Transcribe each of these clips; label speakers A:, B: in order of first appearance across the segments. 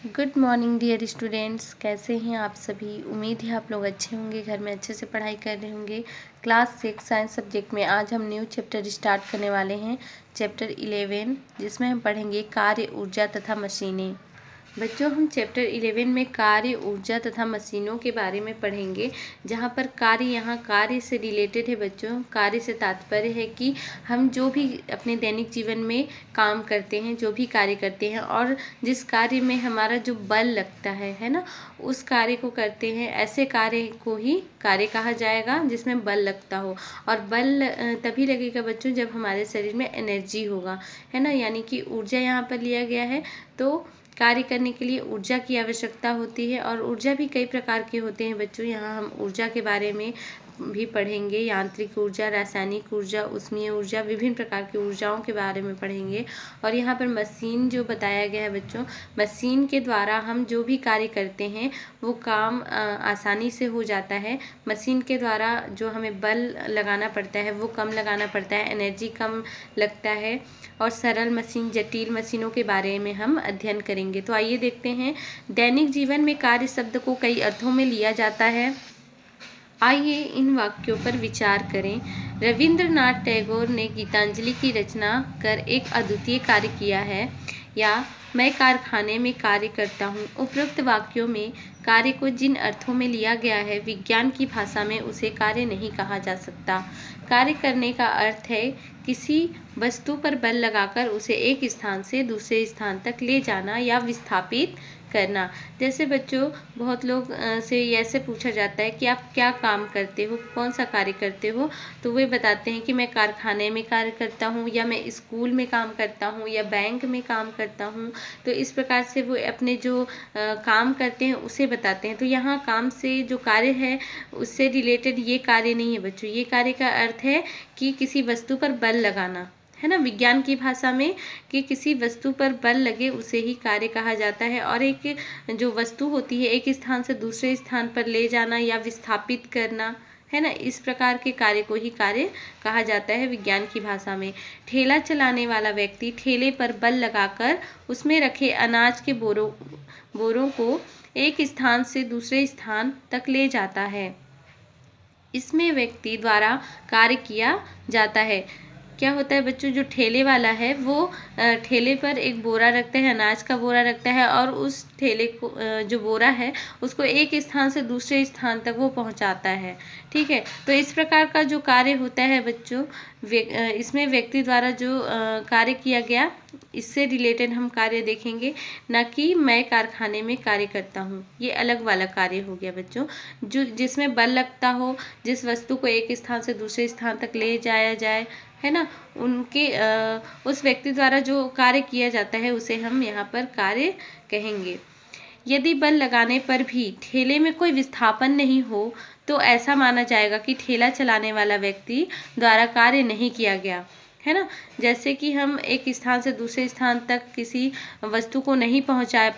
A: Good morning dear students, कैसे हैं आप सभी। उम्मीद है आप लोग अच्छे होंगे, घर में अच्छे से पढ़ाई कर रहे होंगे। क्लास 6 साइंस सब्जेक्ट में आज हम न्यू चैप्टर स्टार्ट करने वाले हैं, चैप्टर 11, जिसमें हम पढ़ेंगे कार्य, ऊर्जा तथा मशीनें। बच्चों, हम चैप्टर 11 में कार्य, ऊर्जा तथा मशीनों के बारे में पढ़ेंगे, जहाँ पर कार्य यहाँ कार्य से रिलेटेड है। बच्चों, कार्य से तात्पर्य है कि हम जो भी अपने दैनिक जीवन में काम करते हैं, जो भी कार्य करते हैं और जिस कार्य में हमारा जो बल लगता है ना, उस कार्य को करते हैं, ऐसे कार्य को ही कार्य कहा जाएगा जिसमें बल लगता हो। और बल तभी लगेगा बच्चों जब हमारे शरीर में एनर्जी होगा, है ना, यानी कि ऊर्जा यहाँ पर लिया गया है। तो कार्य करने के लिए ऊर्जा की आवश्यकता होती है और ऊर्जा भी कई प्रकार के होते हैं बच्चों। यहाँ हम ऊर्जा के बारे में भी पढ़ेंगे, यांत्रिक ऊर्जा, रासायनिक ऊर्जा, ऊष्मीय ऊर्जा, विभिन्न प्रकार की ऊर्जाओं के बारे में पढ़ेंगे। और यहाँ पर मशीन जो बताया गया है बच्चों, मशीन के द्वारा हम जो भी कार्य करते हैं वो काम आसानी से हो जाता है। मशीन के द्वारा जो हमें बल लगाना पड़ता है वो कम लगाना पड़ता है, एनर्जी कम लगता है। और सरल मशीन, जटिल मशीनों के बारे में हम अध्ययन करेंगे। तो आइए देखते हैं। दैनिक जीवन में कार्य शब्द को कई अर्थों में लिया जाता है। आइए इन वाक्यों पर विचार करें। रविंद्रनाथ टैगोर ने गीतांजलि की रचना कर एक अद्वितीय कार्य किया है, या मैं कारखाने में कार्य करता हूँ। उपरोक्त वाक्यों में कार्य को जिन अर्थों में लिया गया है, विज्ञान की भाषा में उसे कार्य नहीं कहा जा सकता। कार्य करने का अर्थ है किसी वस्तु पर बल लगाकर उसे एक स्थान से दूसरे स्थान तक ले जाना या विस्थापित करना। जैसे बच्चों, बहुत लोग से ऐसे पूछा जाता है कि आप क्या काम करते हो, कौन सा कार्य करते हो, तो वे बताते हैं कि मैं कारखाने में कार्य करता हूँ, या मैं स्कूल में काम करता हूँ, या बैंक में काम करता हूँ। तो इस प्रकार से वो अपने जो काम करते हैं उसे बताते हैं। तो यहाँ काम से जो कार्य है उससे रिलेटेड ये कार्य नहीं है बच्चों। ये कार्य का अर्थ है कि किसी वस्तु पर बल लगाना, है ना, विज्ञान की भाषा में, कि किसी वस्तु पर बल लगे उसे ही कार्य कहा जाता है। और एक जो वस्तु होती है एक स्थान से दूसरे स्थान पर ले जाना या विस्थापित करना, है ना, इस प्रकार के कार्य को ही कार्य कहा जाता है विज्ञान की भाषा में। ठेला चलाने वाला व्यक्ति ठेले पर बल लगाकर उसमें रखे अनाज के बोरों को एक स्थान से दूसरे स्थान तक ले जाता है। इसमें व्यक्ति द्वारा कार्य किया जाता है। क्या होता है बच्चों, जो ठेले वाला है वो ठेले पर एक बोरा रखता है, अनाज का बोरा रखता है, और उस ठेले को जो बोरा है उसको एक स्थान से दूसरे स्थान तक वो पहुंचाता है। ठीक है, तो इस प्रकार का जो कार्य होता है बच्चों, इसमें व्यक्ति द्वारा जो कार्य किया गया, इससे रिलेटेड हम कार्य देखेंगे, ना कि मैं कारखाने में कार्य करता हूँ। ये अलग वाला कार्य हो गया बच्चों, जो जिसमें बल लगता हो, जिस वस्तु को एक स्थान से दूसरे स्थान तक ले जाया जाए, है ना, उनके उस व्यक्ति द्वारा जो कार्य किया जाता है उसे हम यहाँ पर कार्य कहेंगे। यदि बल लगाने पर भी ठेले में कोई विस्थापन नहीं हो तो ऐसा माना जाएगा कि ठेला चलाने वाला व्यक्ति द्वारा कार्य नहीं किया गया, है ना। जैसे कि हम एक स्थान से दूसरे स्थान तक किसी वस्तु को नहीं पहुंचा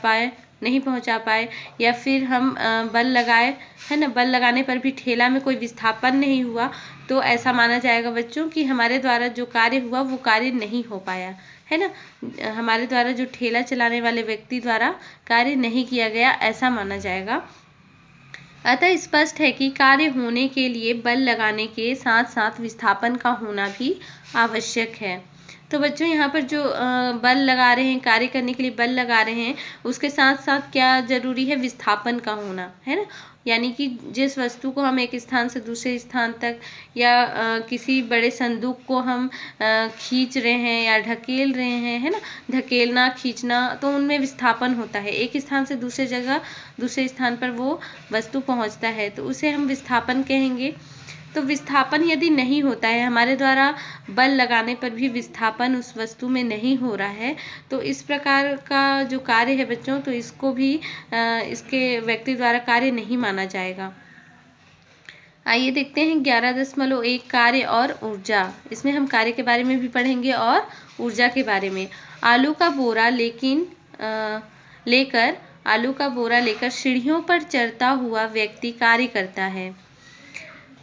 A: पाए, या फिर हम बल लगाए, है ना, बल लगाने पर भी ठेला में कोई विस्थापन नहीं हुआ, तो ऐसा माना जाएगा बच्चों कि हमारे द्वारा जो कार्य हुआ वो कार्य नहीं हो पाया, है ना। हमारे द्वारा जो ठेला चलाने वाले व्यक्ति द्वारा कार्य नहीं किया गया, ऐसा माना जाएगा। अतः स्पष्ट है कि कार्य होने के लिए बल लगाने के साथ साथ विस्थापन का होना भी आवश्यक है। तो बच्चों, यहाँ पर जो बल लगा रहे हैं, कार्य करने के लिए बल लगा रहे हैं, उसके साथ साथ क्या जरूरी है, विस्थापन का होना, है ना। यानी कि जिस वस्तु को हम एक स्थान से दूसरे स्थान तक, या किसी बड़े संदूक को हम खींच रहे हैं या ढकेल रहे हैं, है ना, धकेलना, खींचना, तो उनमें विस्थापन होता है। एक स्थान से दूसरे स्थान पर वो वस्तु पहुंचता है, तो उसे हम विस्थापन कहेंगे। तो विस्थापन यदि नहीं होता है, हमारे द्वारा बल लगाने पर भी विस्थापन उस वस्तु में नहीं हो रहा है, तो इस प्रकार का जो कार्य है बच्चों, तो इसको भी इसके व्यक्ति द्वारा कार्य नहीं माना जाएगा। आइए देखते हैं 11.1 कार्य और ऊर्जा। इसमें हम कार्य के बारे में भी पढ़ेंगे और ऊर्जा के बारे में। आलू का बोरा लेकर सीढ़ियों पर चढ़ता हुआ व्यक्ति कार्य करता है।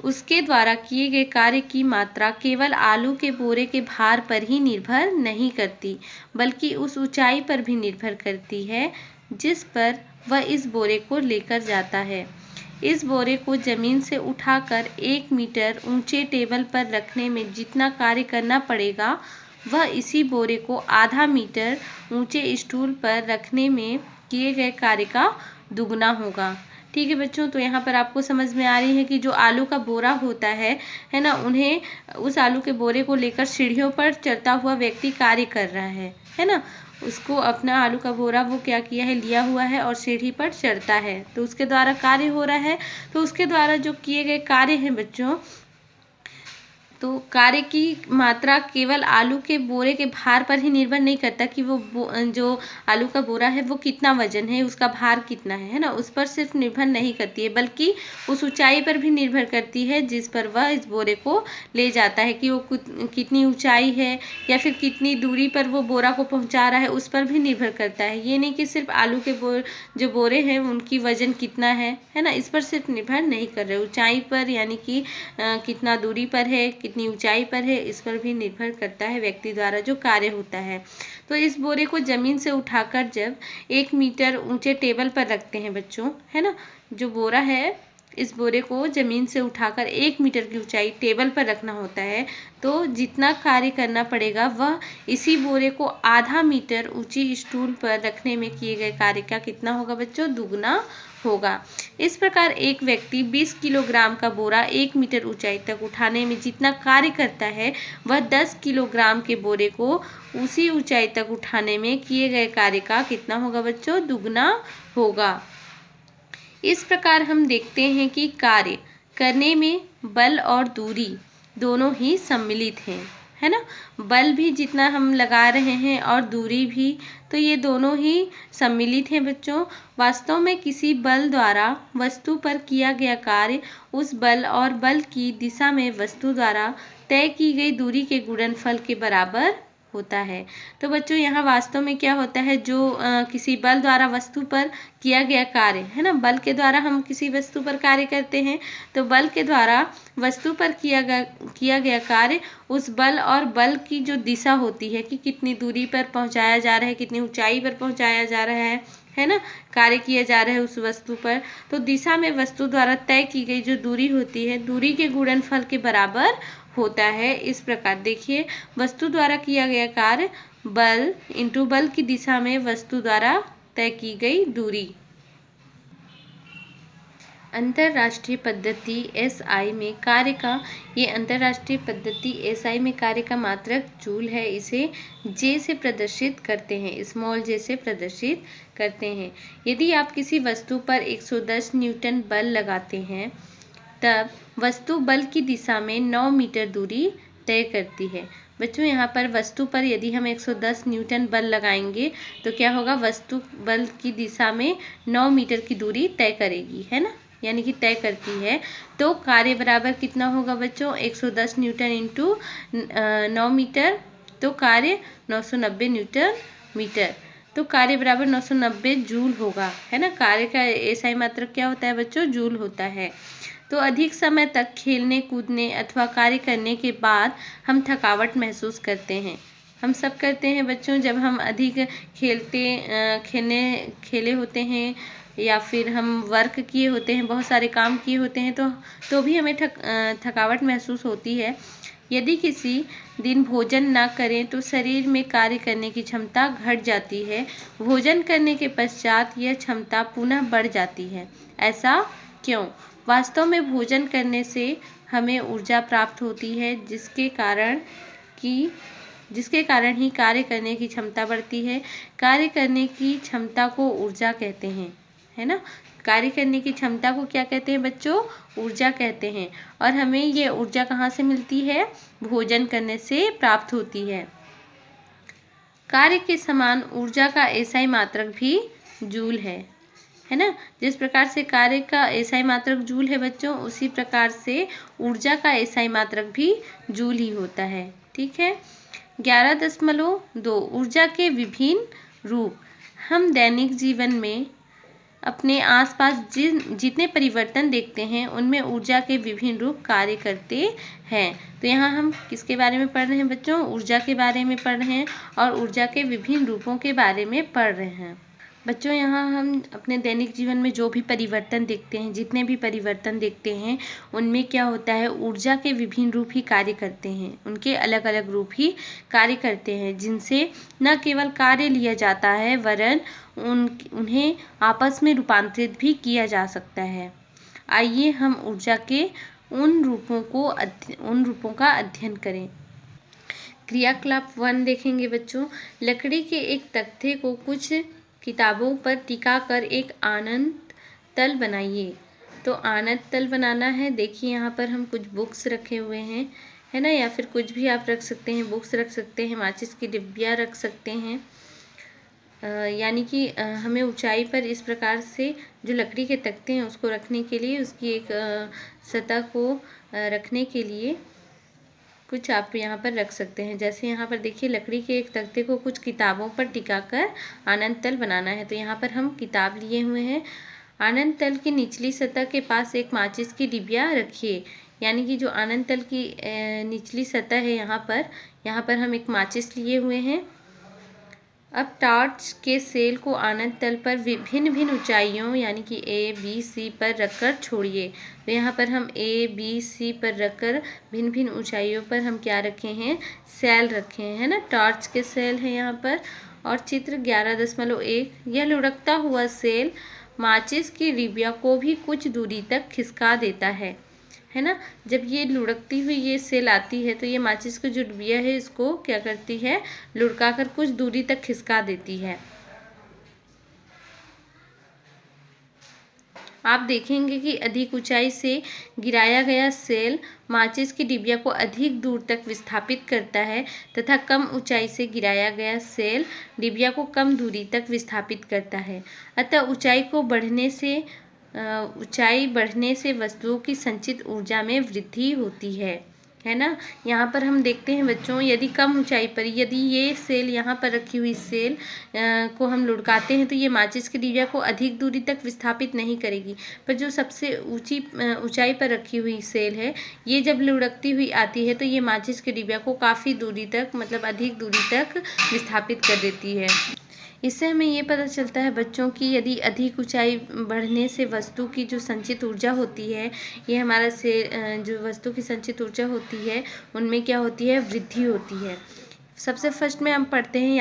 A: उसके द्वारा किए गए कार्य की मात्रा केवल आलू के बोरे के भार पर ही निर्भर नहीं करती, बल्कि उस ऊंचाई पर भी निर्भर करती है जिस पर वह इस बोरे को लेकर जाता है। इस बोरे को जमीन से उठाकर 1 मीटर ऊंचे टेबल पर रखने में जितना कार्य करना पड़ेगा, वह इसी बोरे को आधा मीटर ऊंचे स्टूल पर रखने में किए गए कार्य का दुगना होगा। ठीक है बच्चों, तो यहाँ पर आपको समझ में आ रही है कि जो आलू का बोरा होता है ना, उन्हें उस आलू के बोरे को लेकर सीढ़ियों पर चढ़ता हुआ व्यक्ति कार्य कर रहा है ना। उसको अपना आलू का बोरा वो क्या किया है, लिया हुआ है और सीढ़ी पर चढ़ता है, तो उसके द्वारा कार्य हो रहा है। तो उसके द्वारा जो किए गए कार्य हैं बच्चों, तो कार्य की मात्रा केवल आलू के बोरे के भार पर ही निर्भर नहीं करता कि वो जो आलू का बोरा है वो कितना वजन है, उसका भार कितना है ना, उस पर सिर्फ निर्भर नहीं करती है, बल्कि उस ऊंचाई पर भी निर्भर करती है जिस पर वह इस बोरे को ले जाता है, कि वो कितनी ऊंचाई है या फिर कितनी दूरी पर वो बोरा को पहुंचा रहा है, उस पर भी निर्भर करता है। ये नहीं कि सिर्फ आलू के जो बोरे हैं उनकी वजन कितना है ना, इस पर सिर्फ निर्भर नहीं कर रहे। ऊंचाई पर यानी कि कितना दूरी पर है, कितनी ऊंचाई पर है, इस पर भी निर्भर करता है व्यक्ति द्वारा जो कार्य होता है। तो इस बोरे को जमीन से उठाकर जब 1 मीटर ऊंचे टेबल पर रखते हैं बच्चों, है ना, जो बोरा है इस बोरे को जमीन से उठाकर 1 मीटर की ऊंचाई टेबल पर रखना होता है, तो जितना कार्य करना पड़ेगा वह इसी बोरे को आधा मीटर ऊंची स्टूल पर रखने में किए गए कार्य का कितना होगा बच्चों, दुगना होगा। इस प्रकार एक व्यक्ति 20 किलोग्राम का बोरा 1 मीटर ऊंचाई तक उठाने में जितना कार्य करता है, वह 10 किलोग्राम के बोरे को उसी ऊंचाई तक उठाने में किए गए कार्य का कितना होगा बच्चों, दुगना होगा। इस प्रकार हम देखते हैं कि कार्य करने में बल और दूरी दोनों ही सम्मिलित हैं, है ना। बल भी जितना हम लगा रहे हैं और दूरी भी, तो ये दोनों ही सम्मिलित हैं बच्चों। वास्तव में किसी बल द्वारा वस्तु पर किया गया कार्य उस बल और बल की दिशा में वस्तु द्वारा तय की गई दूरी के गुणनफल के बराबर होता है। तो बच्चों यहाँ वास्तव में क्या होता है, जो किसी बल द्वारा वस्तु पर किया गया कार्य है ना, बल के द्वारा हम किसी वस्तु पर कार्य करते हैं, तो बल के द्वारा वस्तु पर किया गया कार्य उस बल और बल की जो दिशा होती है कि कितनी दूरी पर पहुंचाया जा रहा है, कितनी ऊंचाई पर पहुंचाया जा रहा है ना, कार्य किया जा रहा है उस वस्तु पर, तो दिशा में वस्तु द्वारा तय की गई जो दूरी होती है, दूरी के गुणनफल के बराबर होता है। इस प्रकार देखिए, वस्तु द्वारा किया गया कार्य बल इंटू बल की दिशा में वस्तु द्वारा तय की गई दूरी। अंतरराष्ट्रीय पद्धति एसआई में कार्य का, ये अंतरराष्ट्रीय पद्धति एसआई में कार्य का मात्रक जूल है, इसे जे से प्रदर्शित करते हैं, स्मॉल जे से प्रदर्शित करते हैं। यदि आप किसी वस्तु पर 110 न्यूटन बल लगाते हैं, तब वस्तु बल की दिशा में 9 मीटर दूरी तय करती है। बच्चों यहाँ पर वस्तु पर यदि हम 110 न्यूटन बल लगाएंगे तो क्या होगा, वस्तु बल की दिशा में 9 मीटर की दूरी तय करेगी, है ना, यानी कि तय करती है। तो कार्य बराबर कितना होगा बच्चों, 110 न्यूटन इंटू 9 मीटर, तो कार्य 990 न्यूटन मीटर, तो कार्य बराबर 990 जूल होगा, है ना। कार्य का एसआई मात्रक क्या होता है बच्चों, जूल होता है। तो अधिक समय तक खेलने कूदने अथवा कार्य करने के बाद हम थकावट महसूस करते हैं। हम सब करते हैं बच्चों, जब हम अधिक खेले होते हैं या फिर हम वर्क किए होते हैं, बहुत सारे काम किए होते हैं, तो भी हमें थकावट महसूस होती है। यदि किसी दिन भोजन ना करें तो शरीर में कार्य करने की क्षमता घट जाती है। भोजन करने के पश्चात यह क्षमता पुनः बढ़ जाती है। ऐसा क्यों? वास्तव में भोजन करने से हमें ऊर्जा प्राप्त होती है, जिसके कारण ही कार्य करने की क्षमता बढ़ती है। कार्य करने की क्षमता को ऊर्जा कहते हैं, है ना। कार्य करने की क्षमता को क्या कहते हैं बच्चों, ऊर्जा कहते हैं। और हमें ये ऊर्जा कहाँ से मिलती है, भोजन करने से प्राप्त होती है। कार्य के समान ऊर्जा का एसआई मात्रक भी जूल है ना। जिस प्रकार से कार्य का एसआई मात्रक जूल है बच्चों, उसी प्रकार से ऊर्जा का एसआई मात्रक भी जूल ही होता है। ठीक है। 11.2 ऊर्जा के विभिन्न रूप। हम दैनिक जीवन में अपने आसपास जितने परिवर्तन देखते हैं, उनमें ऊर्जा के विभिन्न रूप कार्य करते हैं। तो यहाँ हम किसके बारे में पढ़ रहे हैं बच्चों, ऊर्जा के बारे में पढ़ रहे हैं और ऊर्जा के विभिन्न रूपों के बारे में पढ़ रहे हैं। बच्चों, यहाँ हम अपने दैनिक जीवन में जो भी परिवर्तन देखते हैं, जितने भी परिवर्तन देखते हैं, उनमें क्या होता है, ऊर्जा के विभिन्न रूप ही कार्य करते हैं। उनके अलग अलग रूप ही कार्य करते हैं, जिनसे न केवल कार्य लिया जाता है वरन उन्हें आपस में रूपांतरित भी किया जा सकता है। आइए हम ऊर्जा के उन रूपों का अध्ययन करें। क्रियाकलाप 1 देखेंगे बच्चों। लकड़ी के एक तख्ते को कुछ किताबों पर टिका कर एक आनंद तल बनाइए। तो आनंद तल बनाना है। देखिए यहाँ पर हम कुछ बुक्स रखे हुए हैं, है ना, या फिर कुछ भी आप रख सकते हैं, बुक्स रख सकते हैं, माचिस की डिब्बियाँ रख सकते हैं। यानी कि हमें ऊंचाई पर इस प्रकार से जो लकड़ी के तख्ते हैं उसको रखने के लिए, उसकी एक सतह को रखने के लिए कुछ आप यहाँ पर रख सकते हैं। जैसे यहाँ पर देखिए, लकड़ी के एक तख्ते को कुछ किताबों पर टिकाकर आनंद तल बनाना है। तो यहाँ पर हम किताब लिए हुए हैं। आनंद तल की निचली सतह के पास एक माचिस की डिबिया रखिए। यानी कि जो आनंद तल की निचली सतह है, यहाँ पर हम एक माचिस लिए हुए हैं। अब टॉर्च के सेल को आनंद तल पर भिन्न भिन्न ऊंचाइयों यानी कि A, B, C पर रखकर छोड़िए। तो यहाँ पर हम A, B, C पर रखकर भिन्न भिन्न ऊंचाइयों पर हम क्या रखे हैं, सेल रखे हैं, है ना, टॉर्च के सेल है यहाँ पर। और चित्र 11.1, यह लुढ़कता हुआ सेल माचिस की डिबिया को भी कुछ दूरी तक खिसका देता है ना। जब ये लुढ़कती हुई ये सेल आती है तो ये माचिस की जो डिबिया है इसको क्या करती है, लुढ़का कर कुछ दूरी तक खिसका देती है। आप देखेंगे कि अधिक ऊंचाई से गिराया गया सेल माचिस की डिबिया को अधिक दूर तक विस्थापित करता है तथा कम ऊंचाई से गिराया गया सेल डिबिया को कम दूरी तक विस्थापित करता है। अतः ऊंचाई बढ़ने से वस्तुओं की संचित ऊर्जा में वृद्धि होती है ना। यहाँ पर हम देखते हैं बच्चों, यदि कम ऊंचाई पर यदि ये सेल यहाँ पर रखी हुई सेल को हम लुढ़काते हैं तो ये माचिस की डिबिया को अधिक दूरी तक विस्थापित नहीं करेगी। पर जो सबसे ऊंचाई पर रखी हुई सेल है, ये जब लुढ़कती हुई आती है तो ये माचिस की डिबिया को काफ़ी दूरी तक, मतलब अधिक दूरी तक विस्थापित कर देती है। इससे हमें ये पता चलता है बच्चों की यदि अधिक ऊंचाई बढ़ने से वस्तु की जो संचित ऊर्जा होती है, ये हमारा जो वस्तु की संचित ऊर्जा होती है उनमें क्या होती है, वृद्धि होती है। सबसे फर्स्ट में हम पढ़ते हैं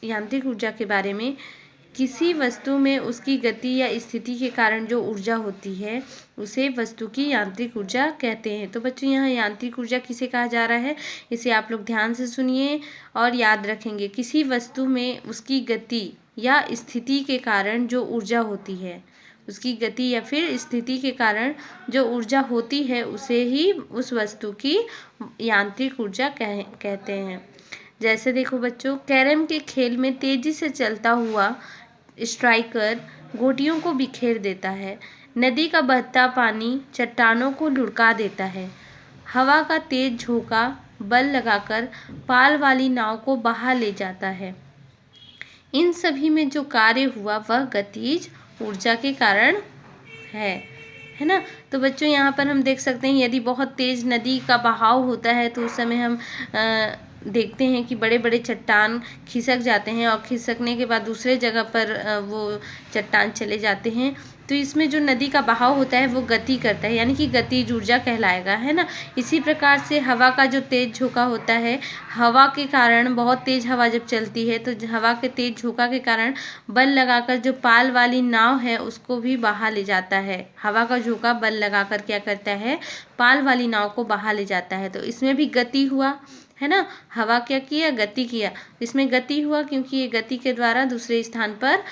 A: यांत्रिक ऊर्जा के बारे में। किसी वस्तु में उसकी गति या स्थिति के कारण जो ऊर्जा होती है उसे वस्तु की यांत्रिक ऊर्जा कहते हैं। तो बच्चों, यहाँ यांत्रिक ऊर्जा किसे कहा जा रहा है, इसे आप लोग ध्यान से सुनिए और याद रखेंगे। किसी वस्तु में उसकी गति या स्थिति के कारण जो ऊर्जा होती है, उसकी गति या फिर स्थिति के कारण जो ऊर्जा होती है उसे ही उस वस्तु की यांत्रिक ऊर्जा कहते हैं। जैसे देखो बच्चों, कैरम के खेल में तेजी से चलता हुआ स्ट्राइकर गोटियों को बिखेर देता है। नदी का बहता पानी चट्टानों को लुढ़का देता है। हवा का तेज झोंका बल लगाकर पाल वाली नाव को बहा ले जाता है। इन सभी में जो कार्य हुआ वह गतिज ऊर्जा के कारण है ना। तो बच्चों, यहाँ पर हम देख सकते हैं यदि बहुत तेज नदी का बहाव होता है तो उस समय हम देखते हैं कि बड़े बड़े चट्टान खिसक जाते हैं और खिसकने के बाद दूसरे जगह पर वो चट्टान चले जाते हैं। तो इसमें जो नदी का बहाव होता है वो गति करता है, यानी कि गतिज ऊर्जा कहलाएगा, है ना। इसी प्रकार से हवा का जो तेज झोंका होता है, हवा के कारण, बहुत तेज हवा जब चलती है तो हवा के तेज झोंका के कारण बल लगाकर जो पाल वाली नाव है उसको भी बहा ले जाता है। हवा का झोंका बल लगाकर क्या करता है, पाल वाली नाव को बहा ले जाता है। तो इसमें भी गति हुआ, है ना। हवा क्या किया, गति किया। इसमें गति हुआ क्योंकि ये गति के द्वारा दूसरे स्थान पर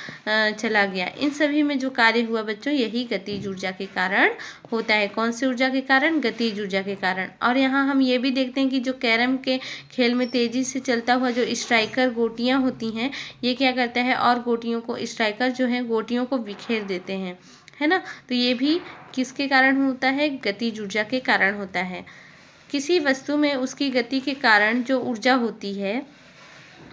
A: चला गया। इन सभी में जो कार्य हुआ बच्चों, यही गतिज ऊर्जा के कारण होता है। कौन सी ऊर्जा के कारण, गतिज ऊर्जा के कारण। और यहाँ हम ये भी देखते हैं कि जो कैरम के खेल में तेजी से चलता हुआ जो स्ट्राइकर गोटियाँ होती हैं, ये क्या करता है, और गोटियों को, स्ट्राइकर जो है गोटियों को बिखेर देते हैं, है ना। तो ये भी किसके कारण होता है, गतिज ऊर्जा के कारण होता है। किसी वस्तु में उसकी गति के कारण जो ऊर्जा होती है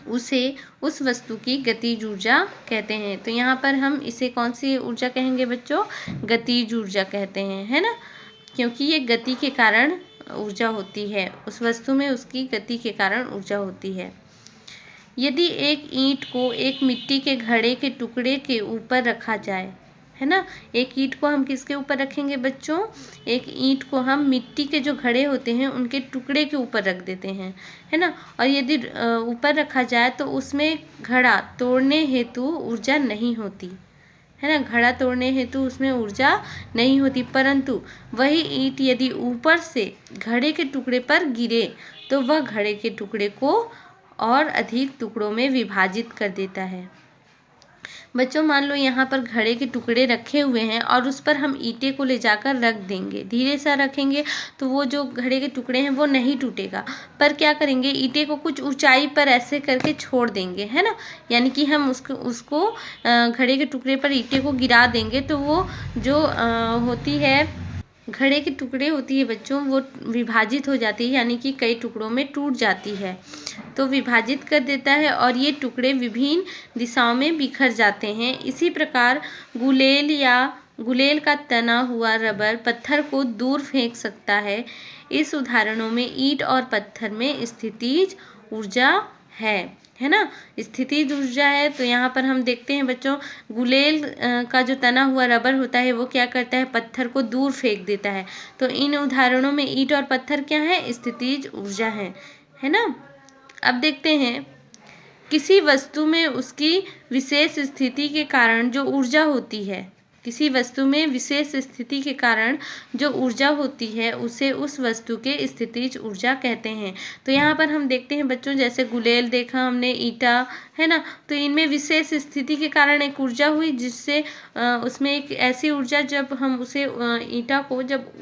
A: उसे उस वस्तु की गतिज ऊर्जा कहते हैं। तो यहाँ पर हम इसे कौन सी ऊर्जा कहेंगे बच्चों, गतिज ऊर्जा कहते हैं, है ना, क्योंकि ये गति के कारण ऊर्जा होती है। उस वस्तु में उसकी गति के कारण ऊर्जा होती है। यदि एक ईंट को एक मिट्टी के घड़े के टुकड़े के ऊपर रखा जाए, है ना, एक ईंट को हम किसके ऊपर रखेंगे बच्चों, एक ईंट को हम मिट्टी के जो घड़े होते हैं उनके टुकड़े के ऊपर रख देते हैं, है ना, और यदि ऊपर रखा जाए तो उसमें घड़ा तोड़ने हेतु ऊर्जा नहीं होती, है ना, घड़ा तोड़ने हेतु उसमें ऊर्जा नहीं होती, परंतु वही ईंट यदि ऊपर से घड़े के टुकड़े पर गिरे तो वह घड़े के टुकड़े को और अधिक टुकड़ों में विभाजित कर देता है। बच्चों मान लो यहाँ पर घड़े के टुकड़े रखे हुए हैं और उस पर हम ईंटे को ले जाकर रख देंगे, धीरे से रखेंगे तो वो जो घड़े के टुकड़े हैं वो नहीं टूटेगा, पर क्या करेंगे, ईंटे को कुछ ऊंचाई पर ऐसे करके छोड़ देंगे, है ना, यानी कि हम उसको घड़े के टुकड़े पर ईंटे को गिरा देंगे तो वो जो होती है घड़े के टुकड़े होती है बच्चों वो विभाजित हो जाती है, यानी कि कई टुकड़ों में टूट जाती है, तो विभाजित कर देता है और ये टुकड़े विभिन्न दिशाओं में बिखर जाते हैं। इसी प्रकार गुलेल का तना हुआ रबर पत्थर को दूर फेंक सकता है। इस उदाहरणों में ईंट और पत्थर में स्थितिज ऊर्जा है ना, स्थितिज ऊर्जा है। तो यहाँ पर हम देखते हैं बच्चों, गुलेल का जो तना हुआ रबर होता है वो क्या करता है, पत्थर को दूर फेंक देता है। तो इन उदाहरणों में ईंट और पत्थर क्या है, स्थितिज ऊर्जा है ना। अब देखते हैं, किसी वस्तु में उसकी विशेष स्थिति के कारण जो ऊर्जा होती है, किसी वस्तु में विशेष स्थिति के कारण जो ऊर्जा होती है उसे उस वस्तु के स्थितिज ऊर्जा कहते हैं। तो यहाँ पर हम देखते हैं बच्चों, जैसे गुलेल देखा हमने, ईंटा, है ना, तो इनमें विशेष स्थिति के कारण एक ऊर्जा हुई जिससे उसमें एक ऐसी ऊर्जा, जब हम उसे ईंटा को जब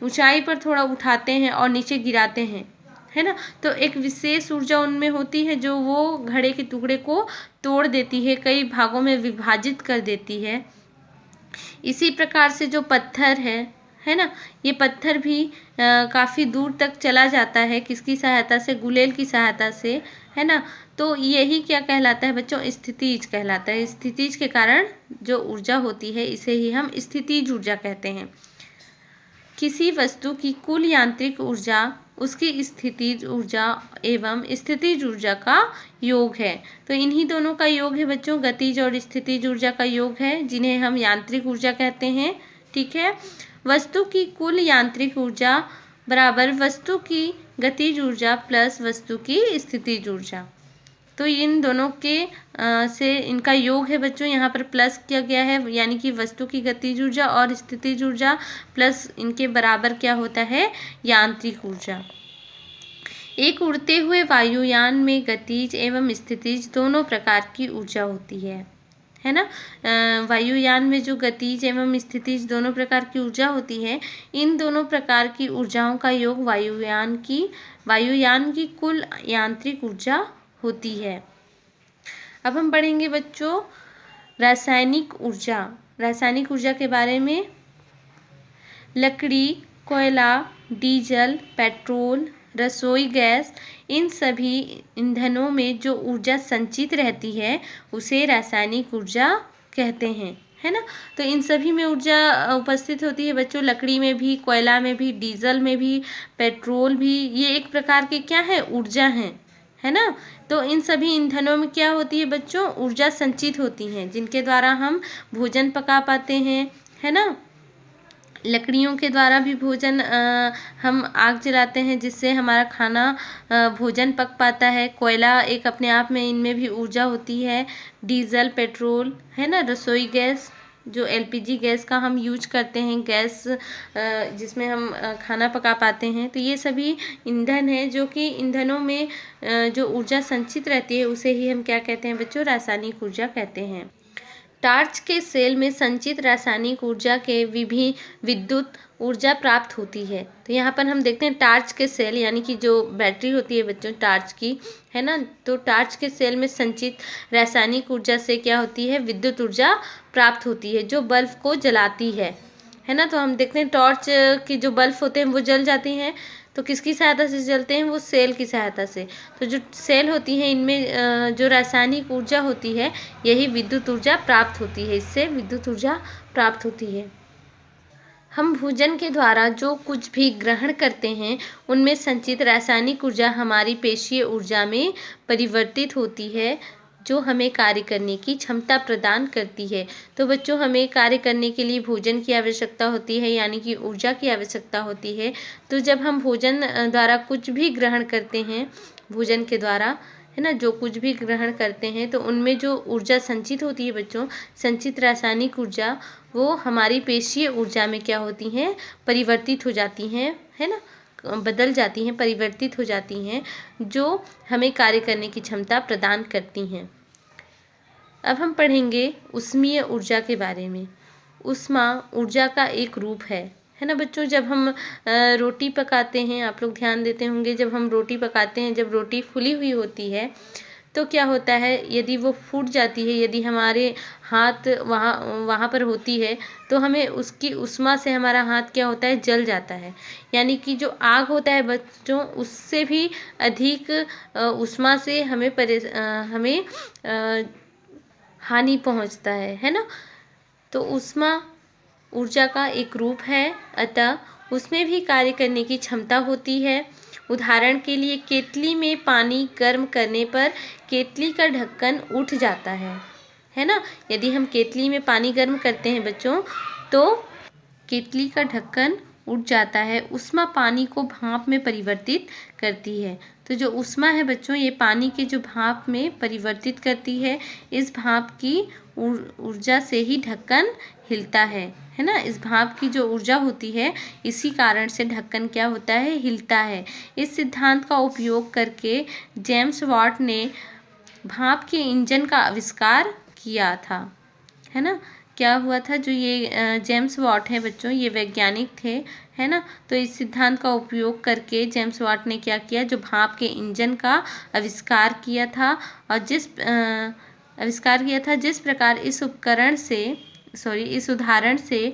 A: ऊंचाई पर थोड़ा उठाते हैं और नीचे गिराते हैं, है ना, तो एक विशेष ऊर्जा उनमें होती है जो वो घड़े के टुकड़े को तोड़ देती है, कई भागों में विभाजित कर देती है। इसी प्रकार से जो पत्थर है ना, ये पत्थर भी काफ़ी दूर तक चला जाता है, किसकी सहायता से, गुलेल की सहायता से, है ना। तो यही क्या कहलाता है बच्चों, स्थितिज कहलाता है। स्थितिज के कारण जो ऊर्जा होती है इसे ही हम स्थितिज ऊर्जा कहते हैं। किसी वस्तु की कुल यांत्रिक ऊर्जा उसकी स्थितिज ऊर्जा एवं स्थितिज ऊर्जा का योग है। तो इन्हीं दोनों का योग है बच्चों, गतिज और स्थितिज ऊर्जा का योग है, जिन्हें हम यांत्रिक ऊर्जा कहते हैं। ठीक है, वस्तु की कुल यांत्रिक ऊर्जा बराबर वस्तु की गतिज ऊर्जा प्लस वस्तु की स्थितिज ऊर्जा। तो इन दोनों के से इनका योग है बच्चों, यहाँ पर प्लस किया गया है, यानी कि वस्तु की गतिज ऊर्जा और स्थितिज ऊर्जा प्लस इनके बराबर क्या होता है, यांत्रिक ऊर्जा। एक उड़ते हुए वायुयान में गतिज एवं स्थितिज दोनों प्रकार की ऊर्जा होती है ना। वायुयान में जो गतिज एवं स्थितिज दोनों प्रकार की ऊर्जा होती है, इन दोनों प्रकार की ऊर्जाओं का योग वायुयान की कुल यांत्रिक ऊर्जा होती है। अब हम पढ़ेंगे बच्चों रासायनिक ऊर्जा के बारे में। लकड़ी, कोयला, डीजल, पेट्रोल, रसोई गैस, इन सभी ईंधनों में जो ऊर्जा संचित रहती है उसे रासायनिक ऊर्जा कहते हैं, है ना। तो इन सभी में ऊर्जा उपस्थित होती है बच्चों, लकड़ी में भी, कोयला में भी, डीजल में भी, पेट्रोल भी, ये एक प्रकार के क्या है, ऊर्जा हैं, है ना। तो इन सभी ईंधनों में क्या होती है बच्चों, ऊर्जा संचित होती हैं, जिनके द्वारा हम भोजन पका पाते हैं, है ना। लकड़ियों के द्वारा भी भोजन हम आग जलाते हैं जिससे हमारा खाना भोजन पक पाता है। कोयला एक अपने आप में, इनमें भी ऊर्जा होती है। डीजल, पेट्रोल, है ना, रसोई गैस जो एलपीजी गैस का हम यूज करते हैं, गैस जिसमें हम खाना पका पाते हैं, तो ये सभी ईंधन है जो कि ईंधनों में जो ऊर्जा संचित रहती है उसे ही हम क्या कहते हैं बच्चों, रासायनिक ऊर्जा कहते हैं। टार्च के सेल में संचित रासायनिक ऊर्जा के विद्युत ऊर्जा प्राप्त होती है। तो यहाँ पर हम देखते हैं टार्च के सेल, यानी कि जो बैटरी होती है बच्चों टार्च की, है ना, तो टार्च के सेल में संचित रासायनिक ऊर्जा से क्या होती है, विद्युत ऊर्जा प्राप्त होती है जो बल्ब को जलाती है ना। तो हम देखते हैं टॉर्च की जो बल्ब होते हैं वो जल जाती हैं, तो किसकी सहायता से जलते हैं, वो सेल की सहायता से। तो जो सेल होती हैं इनमें जो रासायनिक ऊर्जा होती है यही विद्युत ऊर्जा प्राप्त होती है, इससे विद्युत ऊर्जा प्राप्त होती है। हम भोजन के द्वारा जो कुछ भी ग्रहण करते हैं उनमें संचित रासायनिक ऊर्जा हमारी पेशीय ऊर्जा में परिवर्तित होती है, जो हमें कार्य करने की क्षमता प्रदान करती है। तो बच्चों, हमें कार्य करने के लिए भोजन की आवश्यकता होती है, यानी कि ऊर्जा की आवश्यकता होती है। तो जब हम भोजन द्वारा कुछ भी ग्रहण करते हैं, भोजन के द्वारा, है ना, जो कुछ भी ग्रहण करते हैं तो उनमें जो ऊर्जा संचित होती है बच्चों, संचित रासायनिक ऊर्जा, वो हमारी पेशीय ऊर्जा में क्या होती हैं, परिवर्तित हो जाती हैं, है ना, बदल जाती हैं, परिवर्तित हो जाती हैं, जो हमें कार्य करने की क्षमता प्रदान करती हैं। अब हम पढ़ेंगे ऊष्मीय ऊर्जा के बारे में। ऊष्मा ऊर्जा का एक रूप है ना बच्चों। जब हम रोटी पकाते हैं, आप लोग ध्यान देते होंगे, जब हम रोटी पकाते हैं, जब रोटी फुली हुई होती है तो क्या होता है, यदि वो फूट जाती है, यदि हमारे हाथ वहाँ पर होती है तो हमें उसकी ऊष्मा से हमारा हाथ क्या होता है, जल जाता है। यानी कि जो आग होता है बच्चों, उससे भी अधिक ऊष्मा से हमें हानि पहुंचता है ना। तो ऊष्मा ऊर्जा का एक रूप है, अतः उसमें भी कार्य करने की क्षमता होती है। उदाहरण के लिए केतली में पानी गर्म करने पर केतली का ढक्कन उठ जाता है ना। यदि हम केतली में पानी गर्म करते हैं बच्चों, तो केतली का ढक्कन उठ जाता है। ऊष्मा पानी को भाप में परिवर्तित करती है। तो जो ऊष्मा है बच्चों, ये पानी के जो भाप में परिवर्तित करती है। इस भाप की ऊर्जा से ही ढक्कन हिलता है ना। इस भाप की जो ऊर्जा होती है, इसी कारण से ढक्कन क्या होता है, हिलता है। इस सिद्धांत का उपयोग करके जेम्स वाट ने भाप के इंजन का आविष्कार किया था, है ना। क्या हुआ था, जो ये जेम्स वाट है बच्चों, ये वैज्ञानिक थे, है ना। तो इस सिद्धांत का उपयोग करके जेम्स वाट ने क्या किया, जो भाप के इंजन का आविष्कार किया था। और जिस प्रकार इस उदाहरण से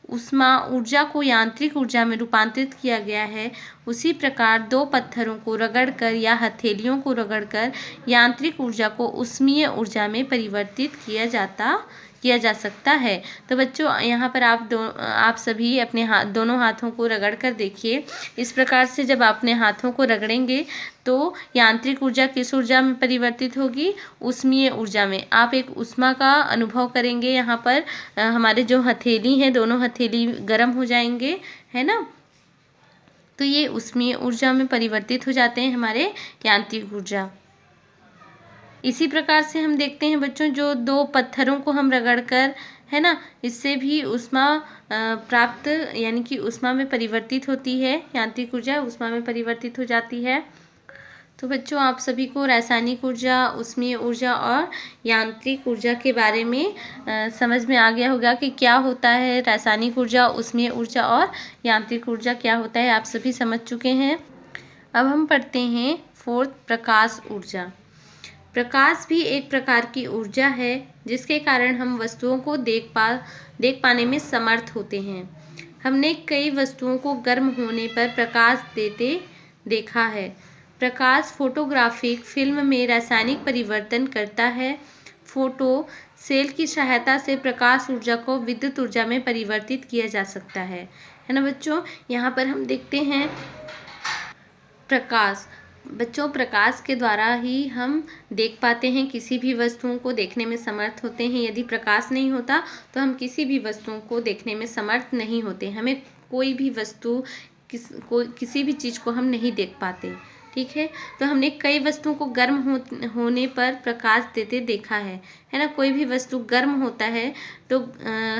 A: ऊष्मा ऊर्जा को यांत्रिक ऊर्जा में रूपांतरित किया गया है, उसी प्रकार दो पत्थरों को रगड़कर या हथेलियों को रगड़कर यांत्रिक ऊर्जा को ऊष्मीय ऊर्जा में परिवर्तित किया जा सकता है। तो बच्चों, यहाँ पर आप सभी अपने दोनों हाथों को रगड़ कर देखिए। इस प्रकार से जब अपने हाथों को रगड़ेंगे तो यांत्रिक ऊर्जा किस ऊर्जा में परिवर्तित होगी, ऊष्मीय ऊर्जा में। आप एक ऊष्मा का अनुभव करेंगे। यहाँ पर हमारे जो हथेली हैं, दोनों हथेली गर्म हो जाएंगे, है ना। तो ये ऊष्मीय ऊर्जा में परिवर्तित हो जाते हैं हमारे यांत्रिक ऊर्जा। इसी प्रकार से हम देखते हैं बच्चों, जो दो पत्थरों को हम रगड़कर, है ना, इससे भी ऊष्मा प्राप्त, यानी कि ऊष्मा में परिवर्तित होती है। यांत्रिक ऊर्जा ऊष्मा में परिवर्तित हो जाती है। तो बच्चों, आप सभी को रासायनिक ऊर्जा, ऊष्मीय ऊर्जा और यांत्रिक ऊर्जा के बारे में समझ में आ गया होगा कि क्या होता है रासायनिक ऊर्जा, ऊष्मीय ऊर्जा और यांत्रिक ऊर्जा क्या होता है, आप सभी समझ चुके हैं। अब हम पढ़ते हैं फोर्थ, प्रकाश ऊर्जा। प्रकाश भी एक प्रकार की ऊर्जा है जिसके कारण हम वस्तुओं को देख पाने में समर्थ होते हैं। हमने कई वस्तुओं को गर्म होने पर प्रकाश देते देखा है। प्रकाश फोटोग्राफिक फिल्म में रासायनिक परिवर्तन करता है। फोटो सेल की सहायता से प्रकाश ऊर्जा को विद्युत ऊर्जा में परिवर्तित किया जा सकता है ना बच्चों। यहाँ पर हम देखते हैं प्रकाश। बच्चों, प्रकाश के द्वारा ही हम देख पाते हैं, किसी भी वस्तुओं को देखने में समर्थ होते हैं। यदि प्रकाश नहीं होता तो हम किसी भी वस्तुओं को देखने में समर्थ नहीं होते। हमें कोई भी वस्तु, किसी भी चीज़ को हम नहीं देख पाते, ठीक है। तो हमने कई वस्तुओं को गर्म होने पर प्रकाश देते देखा है ना। कोई भी वस्तु गर्म होता है तो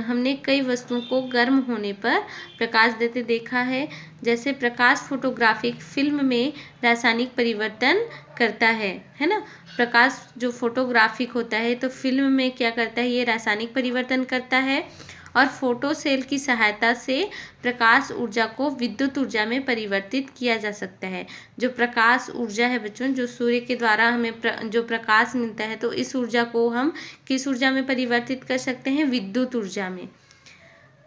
A: हमने कई वस्तुओं को गर्म होने पर प्रकाश देते देखा है। जैसे प्रकाश फोटोग्राफिक फिल्म में रासायनिक परिवर्तन करता है ना। प्रकाश जो फोटोग्राफिक होता है तो फिल्म में क्या करता है, ये रासायनिक परिवर्तन करता है और फोटो सेल की सहायता से प्रकाश ऊर्जा को विद्युत ऊर्जा में परिवर्तित किया जा सकता है। जो प्रकाश ऊर्जा है बच्चों, जो सूर्य के द्वारा हमें जो प्रकाश मिलता है, तो इस ऊर्जा को हम किस ऊर्जा में परिवर्तित कर सकते हैं, विद्युत ऊर्जा में।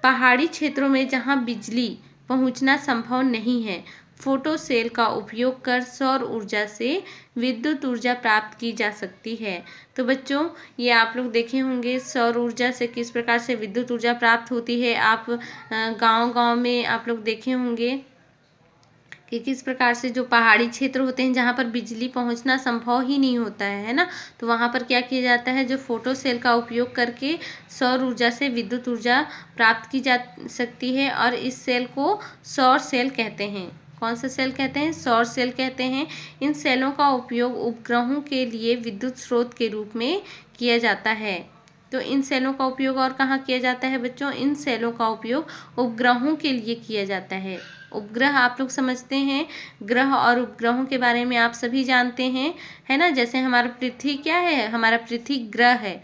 A: पहाड़ी क्षेत्रों में जहाँ बिजली पहुँचना संभव नहीं है, फोटो सेल का उपयोग कर सौर ऊर्जा से विद्युत ऊर्जा प्राप्त की जा सकती है। तो बच्चों, ये आप लोग देखे होंगे सौर ऊर्जा से किस प्रकार से विद्युत ऊर्जा प्राप्त होती है। आप गांव-गांव में आप लोग देखे होंगे कि किस प्रकार से जो पहाड़ी क्षेत्र होते हैं जहाँ पर बिजली पहुँचना संभव ही नहीं होता है ना, तो वहाँ पर क्या किया जाता है, जो फोटो सेल का उपयोग करके सौर ऊर्जा से विद्युत ऊर्जा प्राप्त की जा सकती है और इस सेल को सौर सेल कहते हैं। कौन सा सेल कहते हैं? सौर सेल कहते हैं। इन सेलों का उपयोग उपग्रहों के लिए विद्युत स्रोत के रूप में किया जाता है। तो इन सेलों का उपयोग और कहाँ किया जाता है बच्चों? इन सेलों का उपयोग उपग्रहों के लिए किया जाता है। उपग्रह आप लोग समझते हैं, ग्रह और उपग्रहों के बारे में आप सभी जानते हैं, है ना। जैसे हमारा पृथ्वी क्या है? हमारा पृथ्वी ग्रह है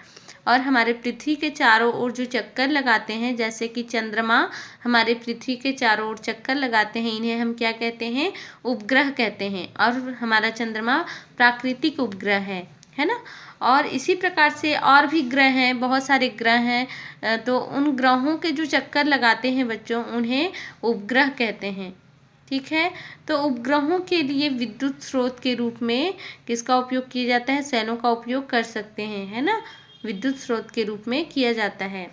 A: और हमारे पृथ्वी के चारों ओर जो चक्कर लगाते हैं, जैसे कि चंद्रमा हमारे पृथ्वी के चारों ओर चक्कर लगाते हैं, इन्हें हम क्या कहते हैं? उपग्रह कहते हैं। और हमारा चंद्रमा प्राकृतिक उपग्रह है ना। और इसी प्रकार से और भी ग्रह हैं, बहुत सारे ग्रह हैं। तो उन ग्रहों के जो चक्कर लगाते हैं बच्चों, उन्हें उपग्रह कहते हैं। ठीक है। तो उपग्रहों के लिए विद्युत स्रोत के रूप में किसका उपयोग किया जाता है? सेलों का उपयोग कर सकते हैं, है ना। विद्युत स्रोत के रूप में किया जाता है।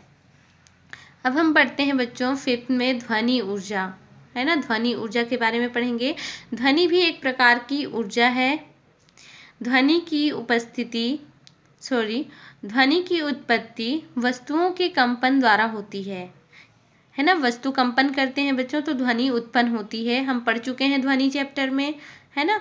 A: अब हम पढ़ते हैं बच्चों 5th में ध्वनि ऊर्जा, है ना। ध्वनि ऊर्जा के बारे में पढ़ेंगे। ध्वनि भी एक प्रकार की ऊर्जा है। ध्वनि की उत्पत्ति वस्तुओं के कंपन द्वारा होती है ना। वस्तु कंपन करते हैं बच्चों तो ध्वनि उत्पन्न होती है। हम पढ़ चुके हैं ध्वनि चैप्टर में, है ना।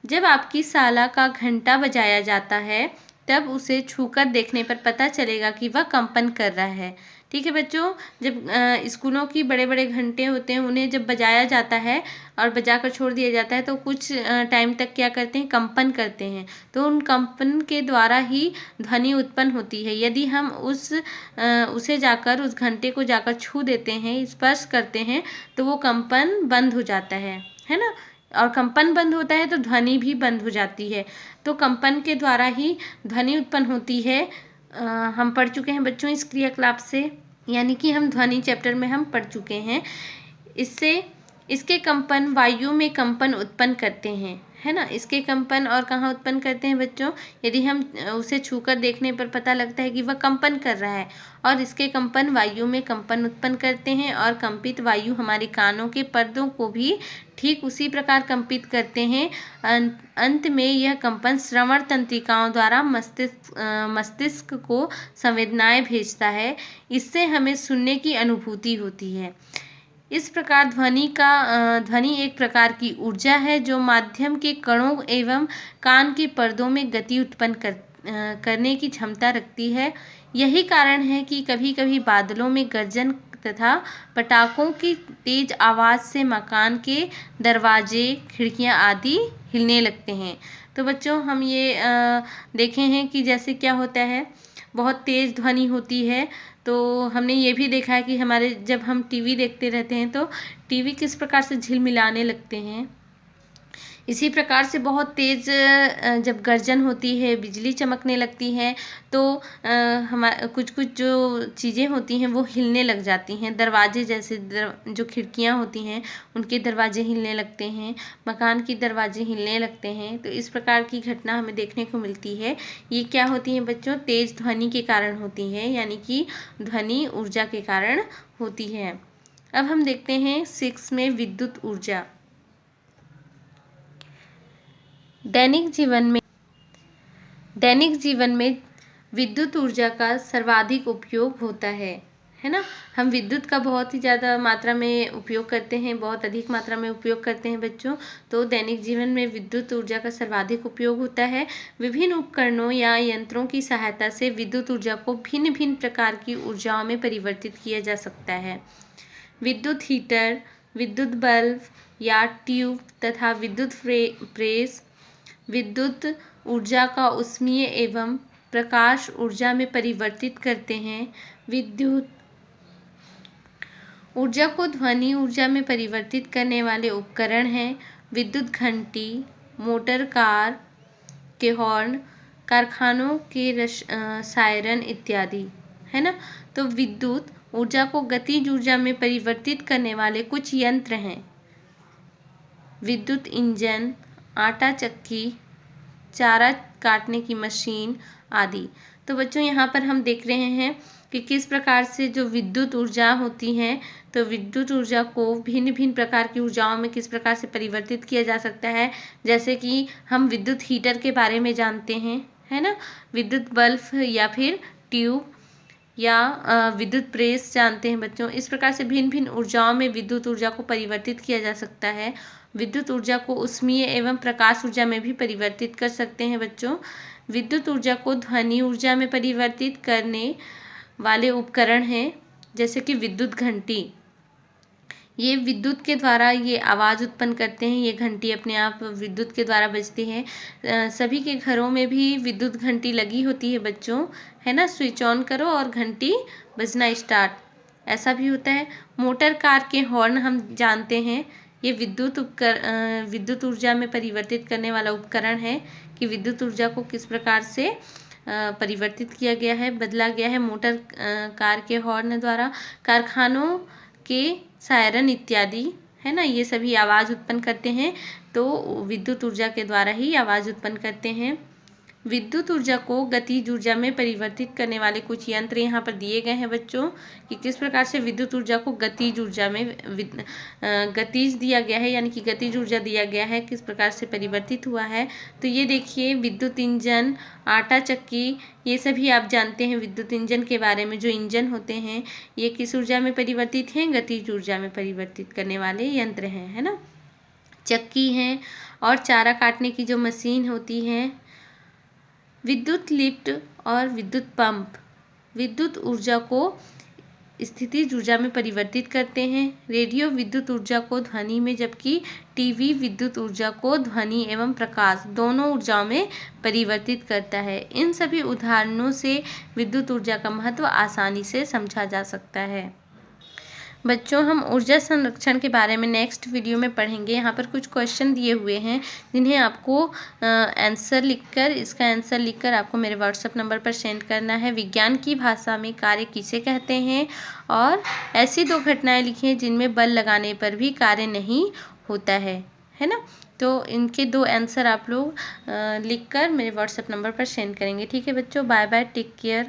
A: जब आपकी साला का घंटा बजाया जाता है तब उसे छूकर देखने पर पता चलेगा कि वह कंपन कर रहा है। ठीक है बच्चों, जब स्कूलों की बड़े बड़े घंटे होते हैं, उन्हें जब बजाया जाता है और बजाकर छोड़ दिया जाता है तो कुछ टाइम तक क्या करते हैं? कंपन करते हैं। तो उन कंपन के द्वारा ही ध्वनि उत्पन्न होती है। यदि हम उसे जाकर उस घंटे को जाकर छू देते हैं, स्पर्श करते हैं, तो वो कंपन बंद हो जाता है ना। और कंपन बंद होता है तो ध्वनि भी बंद हो जाती है। तो कंपन के द्वारा ही ध्वनि उत्पन्न होती है। हम पढ़ चुके हैं बच्चों इस क्रियाकलाप से, यानी कि हम ध्वनि चैप्टर में हम पढ़ चुके हैं। इसके कंपन वायु में कंपन उत्पन्न करते हैं, है ना। इसके कंपन और कहाँ उत्पन्न करते हैं बच्चों? यदि हम उसे छूकर देखने पर पता लगता है कि वह कंपन कर रहा है। और इसके कंपन वायु में कंपन उत्पन्न करते हैं और कंपित वायु हमारे कानों के पर्दों को भी ठीक उसी प्रकार कंपित करते हैं। अंत में यह कंपन श्रवण तंत्रिकाओं द्वारा मस्तिष्क को संवेदनाएं भेजता है। इससे हमें सुनने की अनुभूति होती है। इस प्रकार ध्वनि एक प्रकार की ऊर्जा है जो माध्यम के कणों एवं कान के पर्दों में गति उत्पन्न करने की क्षमता रखती है। यही कारण है कि कभी कभी बादलों में गर्जन तथा पटाखों की तेज आवाज़ से मकान के दरवाजे, खिड़कियां आदि हिलने लगते हैं। तो बच्चों, हम ये देखे हैं कि जैसे क्या होता है, बहुत तेज़ ध्वनि होती है। तो हमने ये भी देखा है कि हमारे जब हम टीवी देखते रहते हैं तो टीवी किस प्रकार से झिलमिलाने लगते हैं। इसी प्रकार से बहुत तेज़ जब गर्जन होती है, बिजली चमकने लगती है, तो कुछ कुछ जो चीज़ें होती हैं वो हिलने लग जाती हैं। दरवाजे जैसे जो खिड़कियाँ होती हैं उनके दरवाजे हिलने लगते हैं, मकान की दरवाजे हिलने लगते हैं। तो इस प्रकार की घटना हमें देखने को मिलती है। ये क्या होती है बच्चों? तेज़ ध्वनि के कारण होती है, यानी कि ध्वनि ऊर्जा के कारण होती है। अब हम देखते हैं 6 में विद्युत ऊर्जा। दैनिक जीवन में विद्युत ऊर्जा का सर्वाधिक उपयोग होता है ना। हम विद्युत का बहुत ही ज़्यादा मात्रा में उपयोग करते हैं, बहुत अधिक मात्रा में उपयोग करते हैं बच्चों। तो दैनिक जीवन में विद्युत ऊर्जा का सर्वाधिक उपयोग होता है। विभिन्न उपकरणों या यंत्रों की सहायता से विद्युत ऊर्जा को भिन्न भिन्न प्रकार की ऊर्जाओं में परिवर्तित किया जा सकता है। विद्युत हीटर, विद्युत बल्ब या ट्यूब तथा विद्युत प्रेस विद्युत ऊर्जा का ऊष्मीय एवं प्रकाश ऊर्जा में परिवर्तित करते हैं। विद्युत ऊर्जा को ध्वनि ऊर्जा में परिवर्तित करने वाले उपकरण हैं विद्युत घंटी, मोटर कार के हॉर्न, कारखानों के सायरन इत्यादि, है ना। तो विद्युत ऊर्जा को गतिज ऊर्जा में परिवर्तित करने वाले कुछ यंत्र हैं। विद्युत इंजन, आटा चक्की, चारा काटने की मशीन आदि। तो बच्चों यहाँ पर हम देख रहे हैं कि किस प्रकार से जो विद्युत ऊर्जा होती है, तो विद्युत ऊर्जा को भिन्न भिन्न प्रकार की ऊर्जाओं में किस प्रकार से परिवर्तित किया जा सकता है। जैसे कि हम विद्युत हीटर के बारे में जानते हैं, है ना, विद्युत बल्ब या फिर ट्यूब या विद्युत प्रेस जानते हैं बच्चों। इस प्रकार से भिन्न भिन्न ऊर्जाओं में विद्युत ऊर्जा को परिवर्तित किया जा सकता है। विद्युत ऊर्जा को ऊष्मीय एवं प्रकाश ऊर्जा में भी परिवर्तित कर सकते हैं बच्चों। विद्युत ऊर्जा को ध्वनि ऊर्जा में परिवर्तित करने वाले उपकरण हैं, जैसे कि विद्युत घंटी। ये विद्युत के द्वारा ये आवाज़ उत्पन्न करते हैं। ये घंटी अपने आप विद्युत के द्वारा बजती है। सभी के घरों में भी विद्युत घंटी लगी होती है बच्चों, है ना। स्विच ऑन करो और घंटी बजना स्टार्ट, ऐसा भी होता है। मोटर कार के हॉर्न हम जानते हैं। ये विद्युत ऊर्जा में परिवर्तित करने वाला उपकरण है कि विद्युत ऊर्जा को किस प्रकार से परिवर्तित किया गया है, बदला गया है मोटर कार के हॉर्न द्वारा। कारखानों के सायरन इत्यादि, है ना, ये सभी आवाज़ उत्पन्न करते हैं, तो विद्युत ऊर्जा के द्वारा ही आवाज़ उत्पन्न करते हैं। विद्युत ऊर्जा को गतिज ऊर्जा में परिवर्तित करने वाले कुछ यंत्र यहाँ पर दिए गए हैं बच्चों, कि किस प्रकार से विद्युत ऊर्जा को गतिज ऊर्जा में गतिज दिया गया है, यानी कि गतिज ऊर्जा दिया गया है, किस प्रकार से परिवर्तित हुआ है। तो ये देखिए, विद्युत इंजन, आटा चक्की, ये सभी आप जानते हैं विद्युत इंजन के बारे में। जो इंजन होते हैं ये किस ऊर्जा में परिवर्तित हैं, गतिज ऊर्जा में परिवर्तित करने वाले यंत्र हैं, है ना। चक्की हैं और चारा काटने की जो मशीन होती है। विद्युत लिफ्ट और विद्युत पंप विद्युत ऊर्जा को स्थितिज ऊर्जा में परिवर्तित करते हैं। रेडियो विद्युत ऊर्जा को ध्वनि में, जबकि टीवी विद्युत ऊर्जा को ध्वनि एवं प्रकाश दोनों ऊर्जाओं में परिवर्तित करता है। इन सभी उदाहरणों से विद्युत ऊर्जा का महत्व आसानी से समझा जा सकता है। बच्चों, हम ऊर्जा संरक्षण के बारे में नेक्स्ट वीडियो में पढ़ेंगे। यहाँ पर कुछ क्वेश्चन दिए हुए हैं जिन्हें आपको इसका आंसर लिखकर आपको मेरे व्हाट्सएप नंबर पर सेंड करना है। विज्ञान की भाषा में कार्य किसे कहते हैं, और ऐसी 2 घटनाएं लिखी हैं जिनमें बल लगाने पर भी कार्य नहीं होता है ना। तो इनके 2 आंसर आप लोग लिखकर मेरे व्हाट्सएप नंबर पर सेंड करेंगे। ठीक है बच्चों, बाय बाय, टेक केयर।